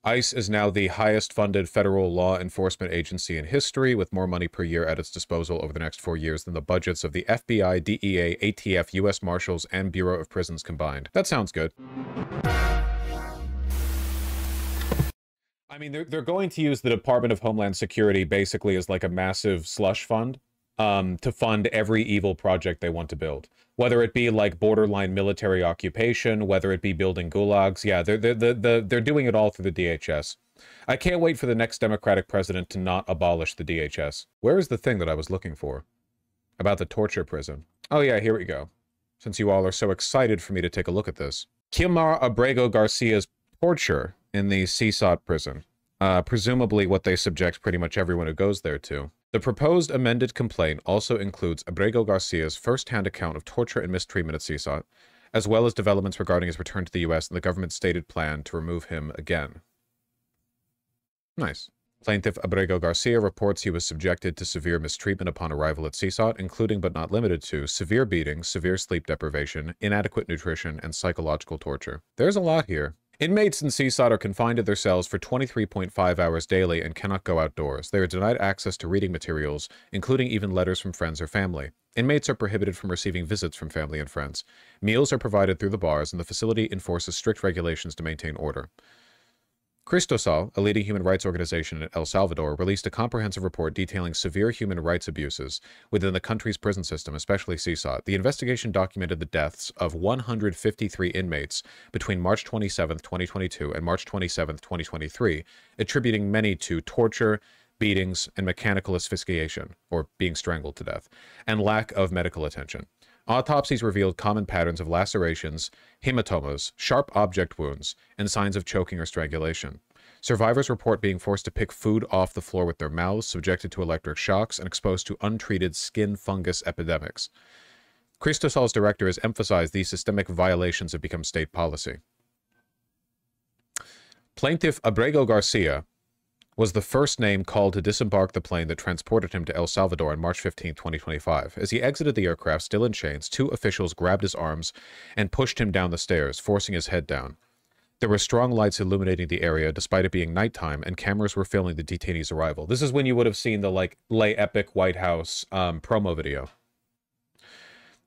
ICE is now the highest-funded federal law enforcement agency in history, with more money per year at its disposal over the next 4 years than the budgets of the FBI, DEA, ATF, U.S. Marshals, and Bureau of Prisons combined. That sounds good. I mean, they're going to use the Department of Homeland Security basically as like a massive slush fund to fund every evil project they want to build. Whether it be like borderline military occupation, whether it be building gulags. Yeah, they're doing it all through the DHS. I can't wait for the next Democratic president to not abolish the DHS. Where is the thing that I was looking for? About the torture prison. Oh yeah, here we go. Since you all are so excited for me to take a look at this. Kilmar Abrego Garcia's torture in the Seesaw prison. Presumably what they subject pretty much everyone who goes there to. The proposed amended complaint also includes Abrego Garcia's first-hand account of torture and mistreatment at Seesaw, as well as developments regarding his return to the U.S. and the government's stated plan to remove him again. Nice. Plaintiff Abrego Garcia reports he was subjected to severe mistreatment upon arrival at Seesaw, including but not limited to severe beatings, severe sleep deprivation, inadequate nutrition, and psychological torture. There's a lot here. Inmates in Seesaw are confined to their cells for 23.5 hours daily and cannot go outdoors. They are denied access to reading materials, including even letters from friends or family. Inmates are prohibited from receiving visits from family and friends. Meals are provided through the bars, and the facility enforces strict regulations to maintain order. Cristosal, a leading human rights organization in El Salvador, released a comprehensive report detailing severe human rights abuses within the country's prison system, especially Seesaw. The investigation documented the deaths of 153 inmates between March 27, 2022 and March 27, 2023, attributing many to torture, beatings, and mechanical asphyxiation, or being strangled to death, and lack of medical attention. Autopsies revealed common patterns of lacerations, hematomas, sharp object wounds, and signs of choking or strangulation. Survivors report being forced to pick food off the floor with their mouths, subjected to electric shocks, and exposed to untreated skin fungus epidemics. Cristosal's director has emphasized these systemic violations have become state policy. Plaintiff Abrego Garcia was the first name called to disembark the plane that transported him to El Salvador on March 15, 2025. As he exited the aircraft, still in chains, two officials grabbed his arms and pushed him down the stairs, forcing his head down. There were strong lights illuminating the area, despite it being nighttime, and cameras were filming the detainees' arrival. This is when you would have seen the, like, Lay Epic White House promo video.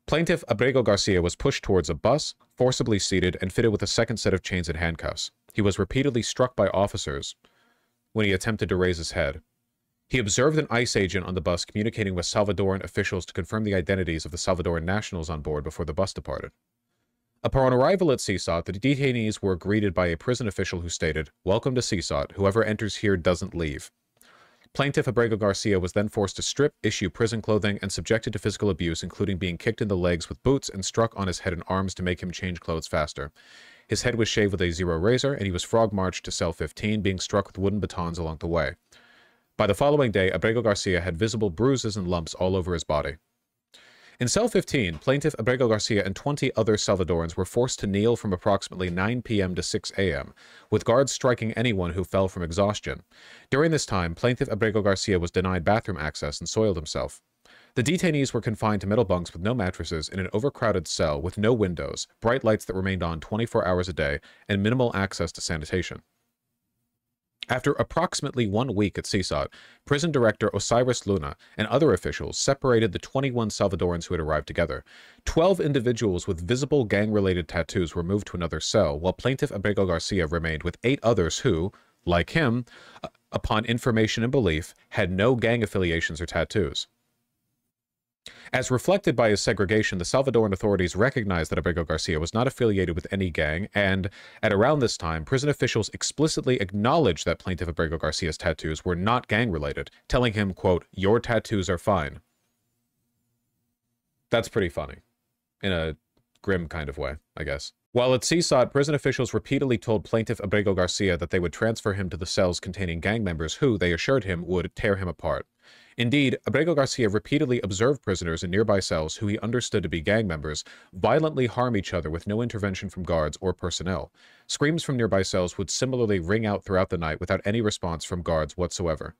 Plaintiff Abrego Garcia was pushed towards a bus, forcibly seated, and fitted with a second set of chains and handcuffs. He was repeatedly struck by officers when he attempted to raise his head. He observed an ICE agent on the bus communicating with Salvadoran officials to confirm the identities of the Salvadoran nationals on board before the bus departed. Upon arrival at Seesaw, the detainees were greeted by a prison official who stated, "Welcome to Seesaw. Whoever enters here doesn't leave." Plaintiff Abrego Garcia was then forced to strip, issue prison clothing, and subjected to physical abuse, including being kicked in the legs with boots and struck on his head and arms to make him change clothes faster. His head was shaved with a zero razor, and he was frog-marched to cell 15, being struck with wooden batons along the way. By the following day, Abrego Garcia had visible bruises and lumps all over his body. In cell 15, Plaintiff Abrego Garcia and 20 other Salvadorans were forced to kneel from approximately 9 p.m. to 6 a.m., with guards striking anyone who fell from exhaustion. During this time, Plaintiff Abrego Garcia was denied bathroom access and soiled himself. The detainees were confined to metal bunks with no mattresses in an overcrowded cell with no windows, bright lights that remained on 24 hours a day, and minimal access to sanitation. After approximately 1 week at Seesaw, prison director Osiris Luna and other officials separated the 21 Salvadorans who had arrived together. 12 individuals with visible gang-related tattoos were moved to another cell, while Plaintiff Abrego Garcia remained with 8 others who, like him, upon information and belief, had no gang affiliations or tattoos. As reflected by his segregation, the Salvadoran authorities recognized that Abrego Garcia was not affiliated with any gang, and at around this time, prison officials explicitly acknowledged that Plaintiff Abrego Garcia's tattoos were not gang-related, telling him, quote, "Your tattoos are fine." That's pretty funny. In a grim kind of way, I guess. While at Seesaw, prison officials repeatedly told Plaintiff Abrego Garcia that they would transfer him to the cells containing gang members who, they assured him, would tear him apart. Indeed, Abrego Garcia repeatedly observed prisoners in nearby cells who he understood to be gang members violently harm each other with no intervention from guards or personnel. Screams from nearby cells would similarly ring out throughout the night without any response from guards whatsoever.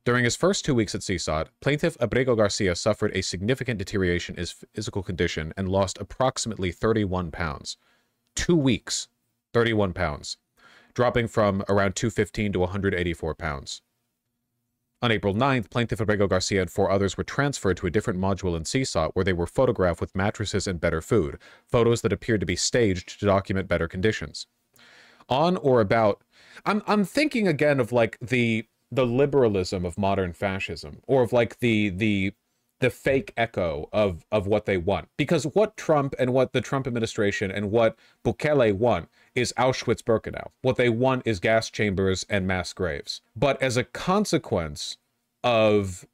During his first 2 weeks at Seesaw, Plaintiff Abrego Garcia suffered a significant deterioration in his physical condition and lost approximately 31 pounds. 2 weeks, 31 pounds. dropping from around 215 to 184 pounds. On April 9th, plaintiff Abrego Garcia and 4 others were transferred to a different module in Seesaw where they were photographed with mattresses and better food, photos that appeared to be staged to document better conditions. On or about... I'm thinking again of, like, the liberalism of modern fascism, or of, like, the fake echo of what they want. Because what Trump and what the Trump administration and what Bukele want is Auschwitz-Birkenau. What they want is gas chambers and mass graves. But as a consequence of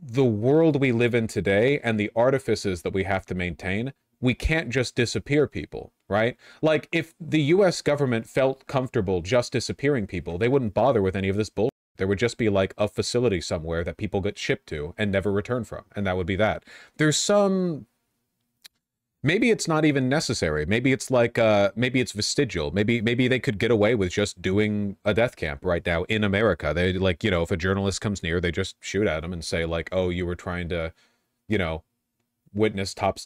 the world we live in today and the artifices that we have to maintain, we can't just disappear people, right? Like, if the US government felt comfortable just disappearing people, they wouldn't bother with any of this bullshit. There would just be, like, a facility somewhere that people get shipped to and never return from, and that would be that. There's some... Maybe it's not even necessary. Maybe it's like, maybe it's vestigial. Maybe they could get away with just doing a death camp right now in America. They, like, you know, if a journalist comes near, they just shoot at him and say, like, oh, you were trying to, you know, witness top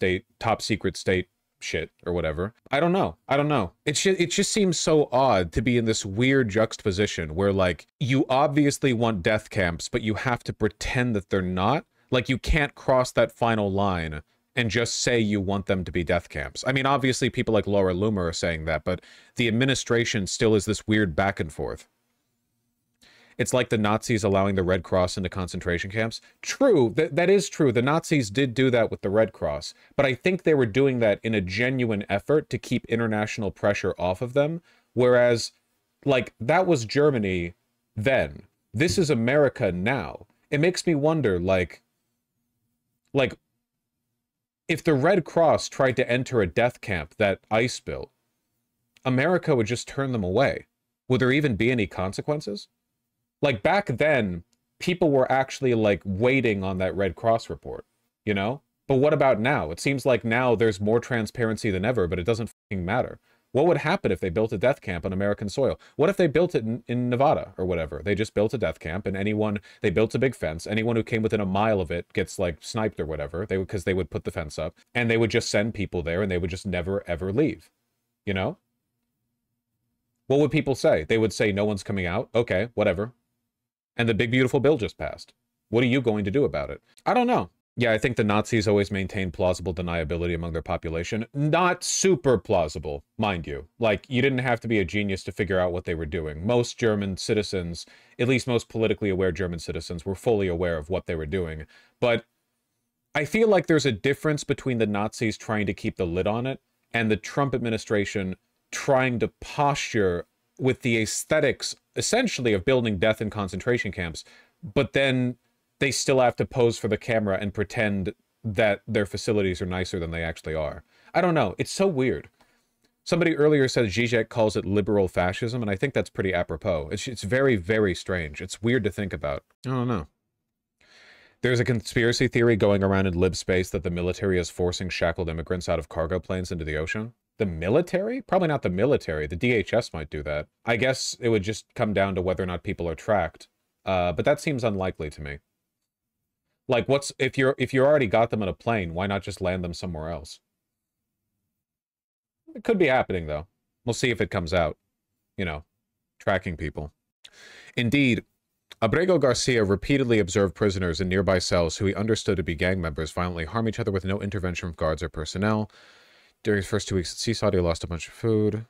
secret state shit or whatever. I don't know. It just seems so odd to be in this weird juxtaposition where, like, you obviously want death camps, but you have to pretend that they're not. Like, you can't cross that final line and just say you want them to be death camps. I mean, obviously people like Laura Loomer are saying that, but the administration still is this weird back and forth. It's like the Nazis allowing the Red Cross into concentration camps. True, that is true. The Nazis did do that with the Red Cross, but I think they were doing that in a genuine effort to keep international pressure off of them, whereas, like, that was Germany then. This is America now. It makes me wonder, like, if the Red Cross tried to enter a death camp that ICE built, America would just turn them away. Would there even be any consequences? Like, back then, people were actually, like, waiting on that Red Cross report, you know? But what about now? It seems like now there's more transparency than ever, but it doesn't fucking matter. What would happen if they built a death camp on American soil? What if they built it in Nevada or whatever? They just built a death camp, and they built a big fence. Anyone who came within a mile of it gets, like, sniped or whatever, because they would put the fence up, and they would just send people there, and they would just never, ever leave, you know? What would people say? They would say, no one's coming out. Okay, whatever. And the big, beautiful bill just passed. What are you going to do about it? I don't know. Yeah, I think the Nazis always maintained plausible deniability among their population. Not super plausible, mind you. Like, you didn't have to be a genius to figure out what they were doing. Most German citizens, at least most politically aware German citizens, were fully aware of what they were doing. But I feel like there's a difference between the Nazis trying to keep the lid on it and the Trump administration trying to posture with the aesthetics, essentially, of building death in concentration camps, but then they still have to pose for the camera and pretend that their facilities are nicer than they actually are. I don't know. It's so weird. Somebody earlier said Zizek calls it liberal fascism, and I think that's pretty apropos. It's very, very strange. It's weird to think about. I don't know. There's a conspiracy theory going around in libspace that the military is forcing shackled immigrants out of cargo planes into the ocean. The military? Probably not the military. The DHS might do that. I guess it would just come down to whether or not people are tracked. But that seems unlikely to me. Like, if you already got them on a plane, why not just land them somewhere else? It could be happening, though. We'll see if it comes out. You know, tracking people. Indeed, Abrego Garcia repeatedly observed prisoners in nearby cells who he understood to be gang members violently harm each other with no intervention from guards or personnel. During his first 2 weeks at Seesaw, he lost a bunch of food.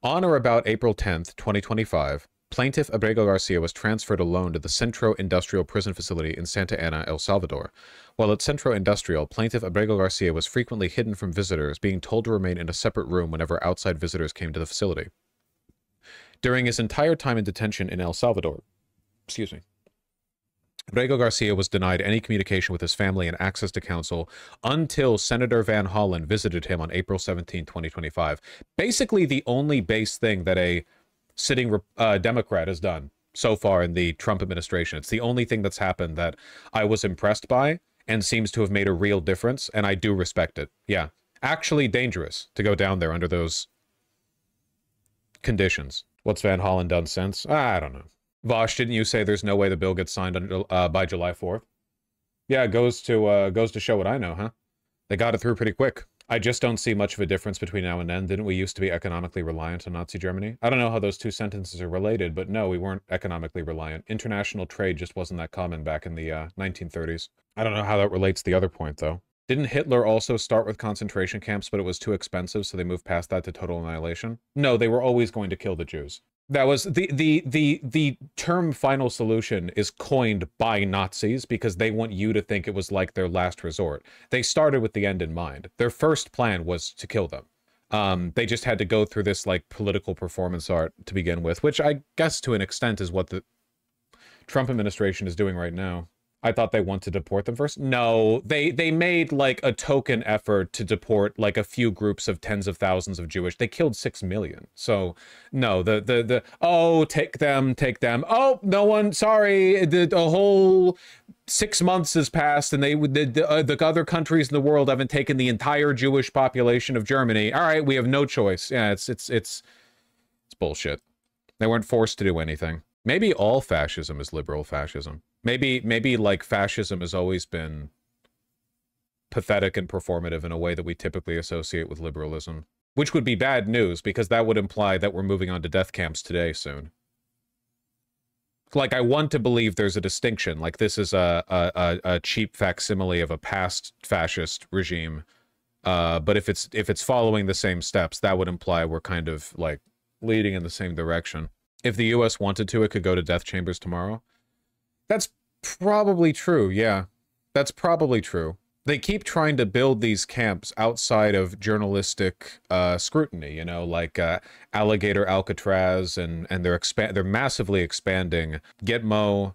On or about April 10th, 2025, plaintiff Abrego Garcia was transferred alone to the Centro Industrial Prison Facility in Santa Ana, El Salvador. While at Centro Industrial, plaintiff Abrego Garcia was frequently hidden from visitors, being told to remain in a separate room whenever outside visitors came to the facility. During his entire time in detention in El Salvador, Abrego Garcia was denied any communication with his family and access to counsel until Senator Van Holland visited him on April 17, 2025. Basically the only base thing that a sitting Democrat has done so far in the Trump administration. It's the only thing that's happened that I was impressed by and seems to have made a real difference, and I do respect it. Yeah. Actually dangerous to go down there under those conditions. What's Van Holland done since? I don't know. Vosh, didn't you say there's no way the bill gets signed by July 4th? Yeah, it goes to show what I know, huh? They got it through pretty quick. I just don't see much of a difference between now and then. Didn't we used to be economically reliant on Nazi Germany? I don't know how those two sentences are related, but no, we weren't economically reliant. International trade just wasn't that common back in the 1930s. I don't know how that relates to the other point, though. Didn't Hitler also start with concentration camps, but it was too expensive, so they moved past that to total annihilation? No, they were always going to kill the Jews. That was the term final solution is coined by Nazis because they want you to think it was like their last resort. They started with the end in mind. Their first plan was to kill them. They just had to go through this like political performance art to begin with, which I guess to an extent is what the Trump administration is doing right now. I thought they want to deport them first. No, they made like a token effort to deport like a few groups of tens of thousands of Jewish. They killed 6 million. So no, oh, take them. Oh, no one, sorry. The whole 6 months has passed and the other countries in the world haven't taken the entire Jewish population of Germany. All right, we have no choice. Yeah, it's bullshit. They weren't forced to do anything. Maybe all fascism is liberal fascism. Maybe like fascism has always been pathetic and performative in a way that we typically associate with liberalism, which would be bad news because that would imply that we're moving on to death camps today soon. Like, I want to believe there's a distinction, like this is a cheap facsimile of a past fascist regime, but if it's following the same steps, that would imply we're kind of like leading in the same direction. If the US wanted to, it could go to death chambers tomorrow. That's probably true, yeah. That's probably true. They keep trying to build these camps outside of journalistic scrutiny, you know, like Alligator Alcatraz, and they're massively expanding Gitmo,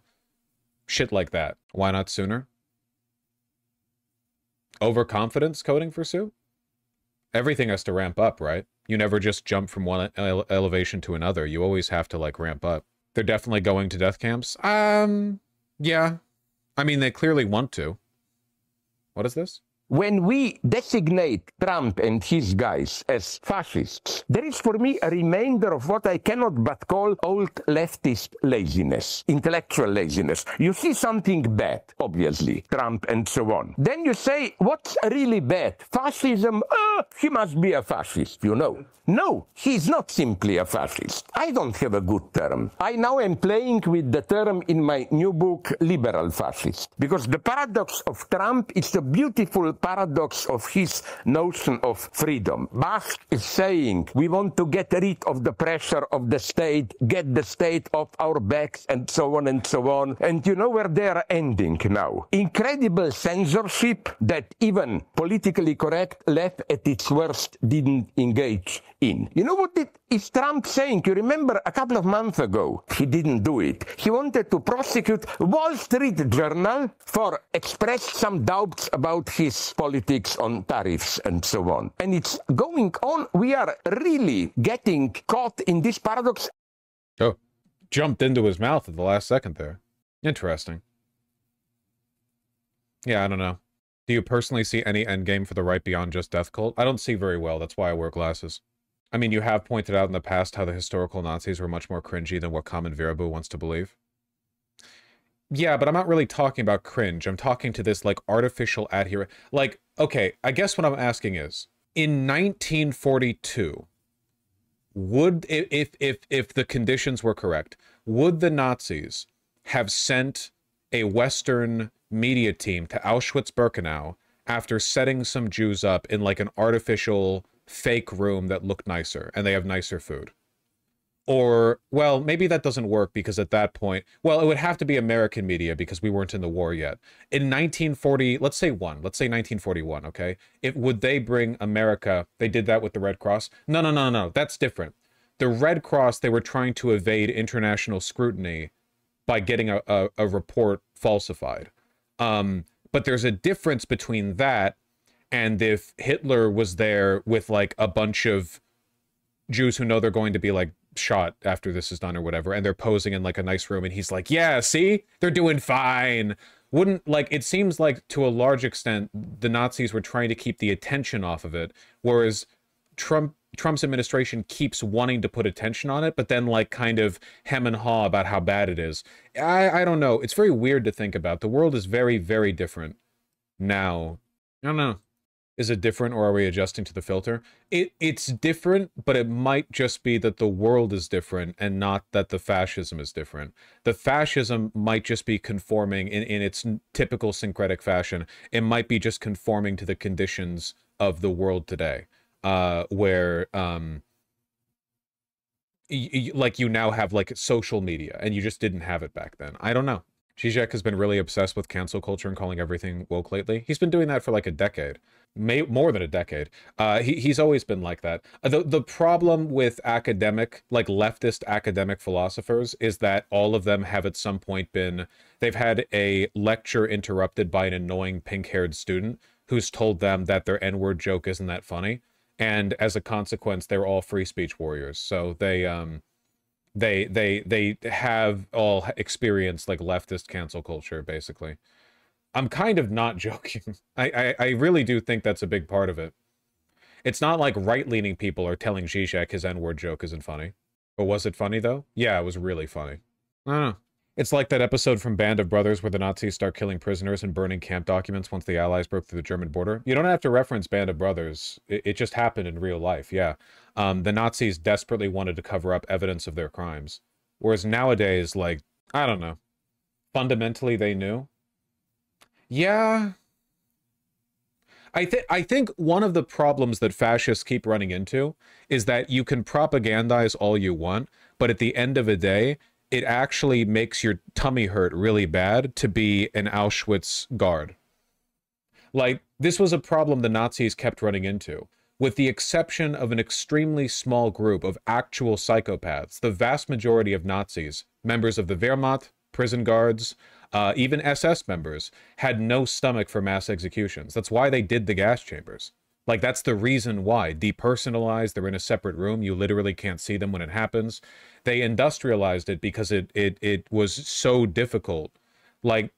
shit like that. Why not sooner? Overconfidence coding for Sue? Everything has to ramp up, right? You never just jump from one elevation to another. You always have to, like, ramp up. They're definitely going to death camps? Yeah. I mean, they clearly want to. What is this? When we designate Trump and his guys as fascists, there is for me a remainder of what I cannot but call old leftist laziness, intellectual laziness. You see something bad, obviously, Trump and so on. Then you say, what's really bad? Fascism? He must be a fascist, you know. No, he's not simply a fascist. I don't have a good term. I now am playing with the term in my new book, liberal fascist. Because the paradox of Trump is a beautiful paradox of his notion of freedom. Bach is saying, we want to get rid of the pressure of the state, get the state off our backs, and so on and so on. And you know where they are ending now? Incredible censorship that even politically correct left at its worst didn't engage in. You know what is Trump saying? You remember a couple of months ago, he didn't do it. He wanted to prosecute Wall Street Journal for expressed some doubts about his politics on tariffs and so on. And it's going on. We are really getting caught in this paradox. Oh, jumped into his mouth at the last second there. Interesting. Yeah, I don't know. Do you personally see any endgame for the right beyond just death cult? I don't see very well. That's why I wear glasses. I mean, you have pointed out in the past how the historical Nazis were much more cringy than what Common Virabu wants to believe. Yeah, but I'm not really talking about cringe. I'm talking to this, like, artificial adherence. Like, okay, I guess what I'm asking is, in 1942, would, if the conditions were correct, would the Nazis have sent a Western media team to Auschwitz-Birkenau after setting some Jews up in, like, an artificial fake room that looked nicer, and they have nicer food? Or, well, maybe that doesn't work because at that point, well, it would have to be American media because we weren't in the war yet. In 1940, let's say 1941, okay? Would they bring America, they did that with the Red Cross? No, that's different. The Red Cross, they were trying to evade international scrutiny by getting a report falsified. But there's a difference between that and if Hitler was there with, like, a bunch of Jews who know they're going to be, like, shot after this is done or whatever, and they're posing in, like, a nice room, and he's like, yeah, see? They're doing fine. Wouldn't, like, it seems like, to a large extent, the Nazis were trying to keep the attention off of it, whereas Trump's administration keeps wanting to put attention on it, but then, like, kind of hem and haw about how bad it is. I don't know. It's very weird to think about. The world is very, very different now. I don't know. Is it different, or are we adjusting to the filter? It's different, but it might just be that the world is different and not that the fascism is different. The fascism might just be conforming in its typical syncretic fashion. It might be just conforming to the conditions of the world today, where like you now have like social media and you just didn't have it back then. I don't know. Zizek has been really obsessed with cancel culture and calling everything woke lately. He's been doing that for like a decade. More than a decade. He's always been like that. The problem with academic, like leftist academic philosophers, is that all of them have at some point been, they've had a lecture interrupted by an annoying pink-haired student who's told them that their N-word joke isn't that funny. And as a consequence, they're all free speech warriors. So they have all experienced like leftist cancel culture, basically. I'm kind of not joking. I really do think that's a big part of it. It's not like right-leaning people are telling Zizek his N-word joke isn't funny. But was it funny, though? Yeah, it was really funny. I don't know. It's like that episode from Band of Brothers where the Nazis start killing prisoners and burning camp documents once the Allies broke through the German border. You don't have to reference Band of Brothers. It just happened in real life, yeah. The Nazis desperately wanted to cover up evidence of their crimes. Whereas nowadays, like, I don't know. Fundamentally, they knew. Yeah. I think one of the problems that fascists keep running into is that you can propagandize all you want, but at the end of the day, it actually makes your tummy hurt really bad to be an Auschwitz guard. Like, this was a problem the Nazis kept running into. With the exception of an extremely small group of actual psychopaths, the vast majority of Nazis, members of the Wehrmacht, prison guards, even SS members, had no stomach for mass executions. That's why they did the gas chambers. Like, that's the reason why. Depersonalized, they're in a separate room, you literally can't see them when it happens. They industrialized it because it was so difficult. Like,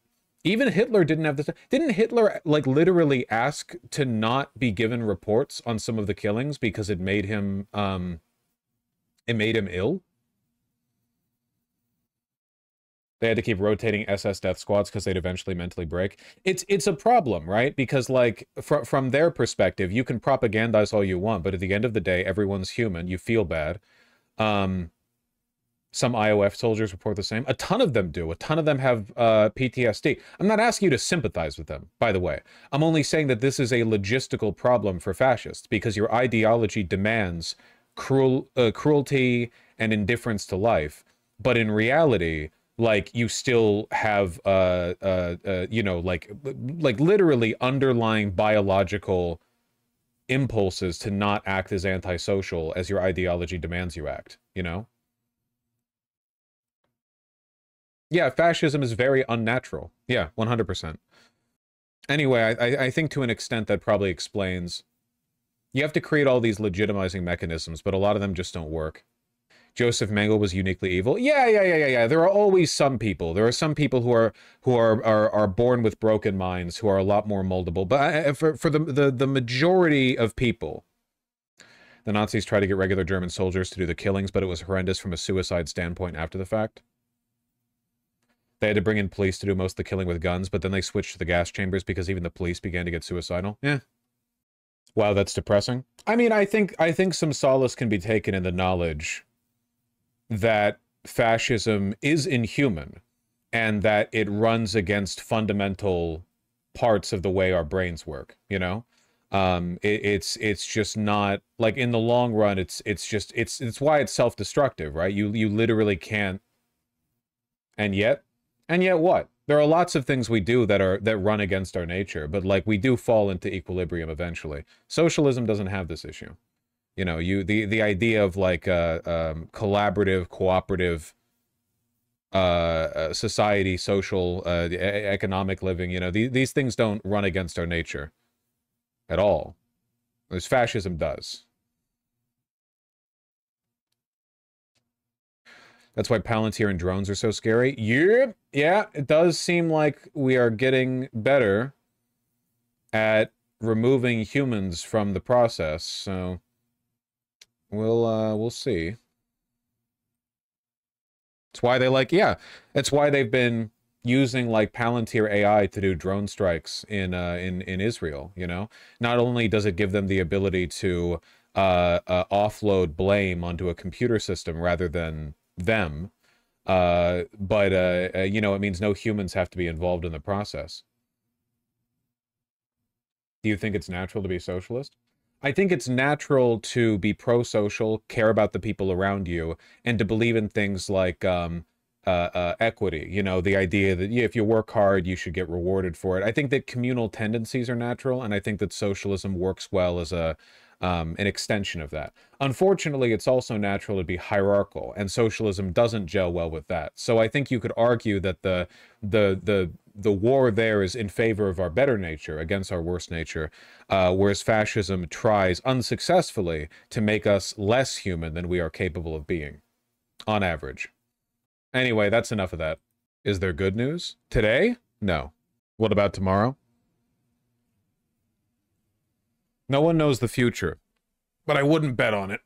even Hitler didn't have this. Didn't Hitler, like, literally ask to not be given reports on some of the killings because it made him ill? They had to keep rotating SS death squads because they'd eventually mentally break. It's a problem, right? Because, like, from their perspective, you can propagandize all you want, but at the end of the day, everyone's human. You feel bad. Some IOF soldiers report the same. A ton of them do. A ton of them have PTSD. I'm not asking you to sympathize with them, by the way. I'm only saying that this is a logistical problem for fascists because your ideology demands cruelty and indifference to life. But in reality, like, you still have, you know, like literally underlying biological impulses to not act as antisocial as your ideology demands you act, you know? Yeah, fascism is very unnatural. Yeah, 100%. Anyway, I think to an extent that probably explains... You have to create all these legitimizing mechanisms, but a lot of them just don't work. Joseph Mengele was uniquely evil. Yeah. There are always some people. There are some people who are born with broken minds, who are a lot more moldable. But for the majority of people, the Nazis tried to get regular German soldiers to do the killings, but it was horrendous from a suicide standpoint after the fact. They had to bring in police to do most of the killing with guns, but then they switched to the gas chambers because even the police began to get suicidal. Yeah. Wow, that's depressing. I mean, I think some solace can be taken in the knowledge that fascism is inhuman and that it runs against fundamental parts of the way our brains work, you know? It's just not, like, in the long run, it's why it's self-destructive, right? You literally can't. And yet what? There are lots of things we do that run against our nature, but, like, we do fall into equilibrium eventually. Socialism doesn't have this issue. You know, the idea of, like, collaborative, cooperative society, social, economic living, you know, these things don't run against our nature at all. Whereas fascism does. That's why Palantir and drones are so scary. Yeah, it does seem like we are getting better at removing humans from the process, so we'll see. It's why they, like, yeah, it's why they've been using like Palantir AI to do drone strikes in Israel, you know? Not only does it give them the ability to offload blame onto a computer system rather than them, but you know, it means no humans have to be involved in the process. Do you think it's natural to be socialist? I think it's natural to be pro-social, care about the people around you, and to believe in things like equity. You know, the idea that yeah, if you work hard, you should get rewarded for it. I think that communal tendencies are natural, and I think that socialism works well as an extension of that. Unfortunately, it's also natural to be hierarchical, and socialism doesn't gel well with that. So I think you could argue that the war there is in favor of our better nature against our worse nature, whereas fascism tries unsuccessfully to make us less human than we are capable of being, on average. Anyway, that's enough of that. Is there good news? Today? No. What about tomorrow? No one knows the future, but I wouldn't bet on it.